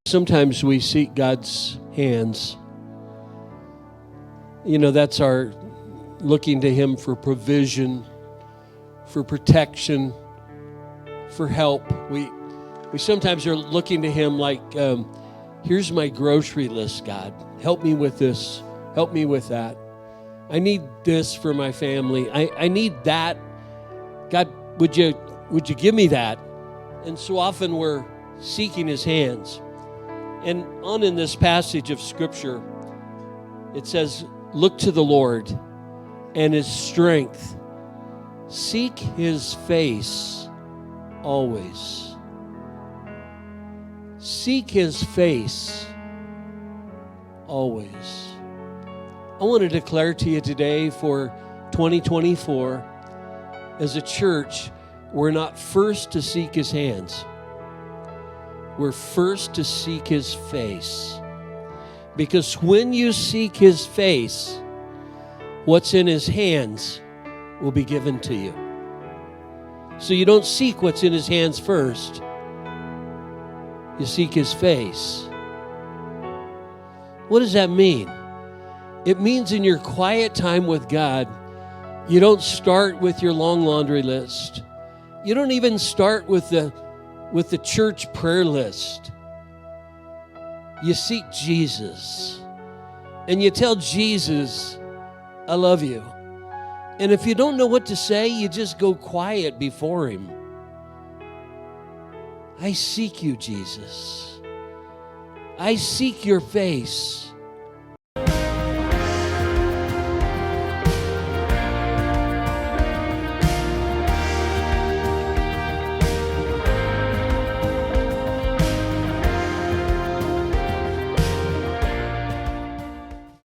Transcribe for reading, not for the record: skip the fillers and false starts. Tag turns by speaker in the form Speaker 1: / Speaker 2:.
Speaker 1: Sometimes we seek God's hands. That's our looking to Him for provision, for protection, for help. We sometimes are looking to Him like, here's my grocery list, God. Help me with this. Help me with that. I need this for my family. I need that. God, would you give me that? And so often we're seeking His hands. And on in this passage of Scripture, it says, look to the Lord and His strength. Seek His face always. Seek His face always. I want to declare to you today for 2024, as a church, we're not first to seek His hands. We're first to seek His face. Because when you seek His face, what's in His hands will be given to you. So you don't seek what's in His hands first. You seek His face. What does that mean? It means in your quiet time with God, you don't start with your long laundry list. You don't even start with the church prayer list. You seek Jesus. And you tell Jesus, I love you. And if you don't know what to say, you just go quiet before Him. I seek you, Jesus. I seek your face.